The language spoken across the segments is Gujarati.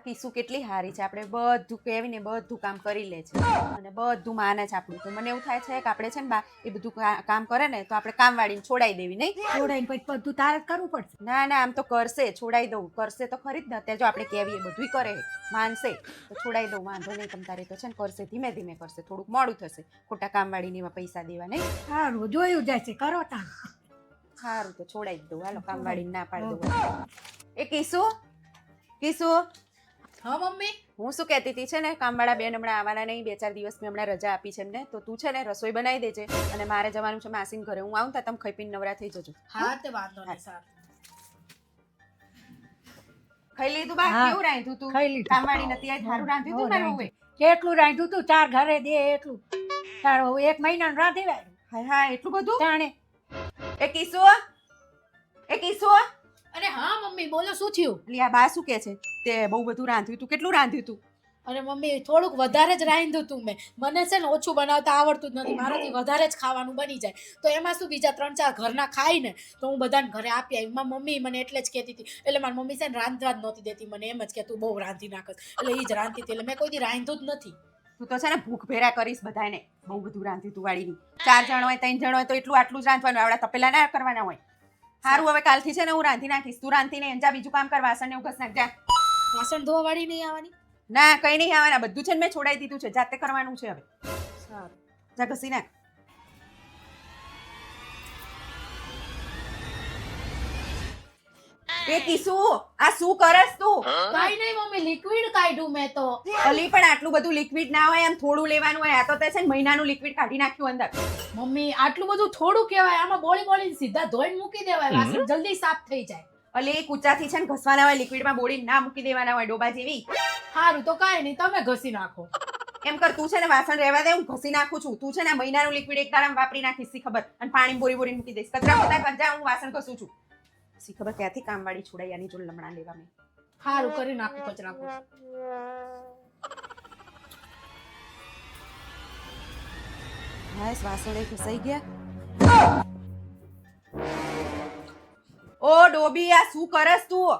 કિસ્સુ કેટલી હારી છે, આપણે બધું કહેવીને બધું કામ કરી લે છે અને બધું માને છે આપણું. તો મને એવું થાય છે કે આપણે છે ને બા એ બધું કામ કરે ને તો આપણે કામવાળીને છોડાઈ દેવી નહીં. છોડાઈને પછી બધું તારે જ કરવું પડશે. ના ના, આમ તો કરશે, છોડાઈ દઉં, કરશે તો ખરી જ ને. અત્યારે જો આપણે કહેવીએ બધું કરે માનશે તો છોડાઈ દઉં, વાંધો નહીં. તમ તારે તો છે ને કરશે, ધીમે ધીમે કરશે, થોડુંક મોડું થશે ખોટા કામવાળીને એમાં પૈસા દેવા નહીં. સારું જોયું જાય છે, કરો તાન. સારું તો છોડાઈ જ દઉં, હાલો કામવાળીને ના પાડી દઉં. એ કિસ્સુ કિસ્સુ, હા મમ્મી. હું શું કહેતી હતી છે ને, કામવાળા બેન હમણાં આવવાના નહીં, 2-4 દિવસ મેં હમણાં રજા આપી છે એમને. તો તું છે ને રસોઈ બનાવી દેજે અને મારે જવાનું છે માસીન ઘરે. હું આવું તો તમે ખાઈ પીને નવરા થઈ જજો. હા તે વાંધો નહીં. સારું. ખાઈ લીધું બા? હા. કેવું રાંધ્યું તું? ખાઈ લીધું. કામવાળી નથી આઈ, સારું રાંધ્યું તું મારું હવે? કેટલું રાંધ્યું તું, 4 ઘરે દે એટલું. તારો 1 મહિનાનું રાંધી વાળું. હા હા, એટલું બધું? તાણે એ કિસ્સુ, એ કિસ્સુ, અરે હા મમ્મી બોલો, શું થયું? લી આ બા શું કહે છે? તે બહુ બધું રાંધ્યું તું, કેટલું રાંધ્યું તું? અરે મમ્મી થોડુંક વધારે જ રાંધ્યું તું મેં. મને છે ને ઓછું બનાવતા આવડતું જ નથી, મારાથી વધારે જ ખાવાનું બની જાય. તો એમાં શું બીજા 3-4 ઘરના ખાય ને તો હું બધાને ઘરે આપી આવી. મારી મમ્મી મને એટલે જ કહેતી હતી, એટલે મારી મમ્મી છે ને રાંધવા જ નહોતી દેતી મને, એમ જ કે તું બહુ રાંધી નાખસ, એટલે એ જ રાંધતી હતી. એટલે મેં કોઈ દી રાંધ્યું જ નથી. તું તો છે ને ભૂખ ભેરા કરીશ બધાને. બહુ બધું રાંધ્યું તું વાળીની. 4 જણ હોય 3 જણ હોય તો એટલું આટલું જ રાંધવાનું, આવડા તપેલા ના કરવાના હોય. સારું, હવે કાલથી છે ને હું રાંધી નાખીશ, તું રાંધતી ને જા બીજું કામ કર, વાસણ ને એવું ઘસ નાખ જા. વાસણ ધોવા વાળી નહીં આવવાની? ના કઈ નહીં આવવાના, બધું છે ને મેં છોડાઈ દીધું છે, જાતે કરવાનું છે હવે. સારું. જા ઘસી નાખ. એ કિસ્સુ, આ શું કરસ તું? કાઈ નહીં મમ્મી, લિક્વિડ કાઢ્યું મેં તો. અલી પણ આટલું બધું લિક્વિડ ના હોય, એમ થોડું લેવાનું હોય. આ તો તે છે ને મહિનાનું લિક્વિડ કાઢી નાખ્યું અંદર. મમ્મી આટલું બધું થોડું કહેવાય, આમાં બોળી સીધા ધોઈને મૂકી દેવાય, વાસણ જલ્દી સાફ થઈ જાય. અલી કૂચાથી છે ને ઘસવાના હોય, લિક્વિડમાં બોળી ના મૂકી દેવાના હોય ડોબા જેવી. સારું તો કાંઈ નહીં, તમે ઘસી નાખો. એમ કર, તું છે ને વાસણ રહેવા દે, હું ઘસી નાખું છું. તું છે ને મહિનાનું લિક્વિડ એક દાડામાં વાપરી નાખીશ, સી ખબર, અને પાણી બોરી બોરી મૂકી દઈશ. કચરા પોતા કરજા, હું વાસણ ઘસું છું. સી ખબર ક્યાંથી કામવાળી છોડાયાની જો લમણા લેવા મેં. સારું કરી નાખું કચરા પોતા. બસ વાસણ એ ઘસાઈ ગયા. ઓ ડોબી, આ શું કરસ તું?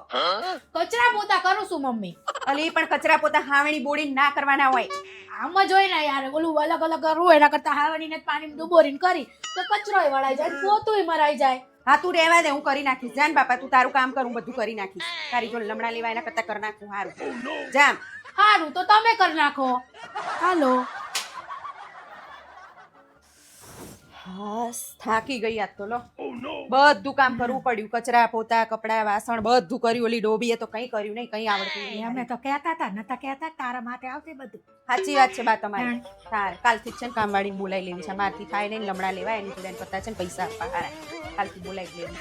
કચરા પોતા કરું છું મમ્મી. અલી પણ કચરા પોતા હાવણી બોળી ના કરવાના હોય. આમ જ હોય ને યાર, ઓલું અલગ અલગ કરવું એના કરતા હાવણીને જ પાણીમાં ડુબોરીને કરી તો કચરોય વળાઈ જાય, પોતુંય મરાઈ જાય. હા તું રહેવા દે, હું કરી નાખીશ. જાન બાપા, તું તારું કામ કર, હું બધું કરી નાખીશ. તારી જો લમણા લેવા એના કરતા કરી નાખું. સારું જામ. સારું તો તમે કરી નાખો. હાલો. બસ થાકી ગઈ આજ તો લો. બધું કામ કરવું પડ્યું, કચરા પોતા કપડા વાસણ બધું કર્યું. ઓલી ડોબીએ તો કંઈ કર્યું નહીં, કંઈ આવડતું નહીં. અમે તો કહેતા હતા, નતા કહેતા તારા માટે આવશે બધું. સાચી વાત છે બા તમારી. સારું, કાલથી જ છે ને કામવાળીને બોલાવી લેવી છે. મારથી થાય નહીં, લમણા લેવા એની જોડે કરતા છે ને પૈસા આપવા. હારા, કાલથી બોલાવી લેવી.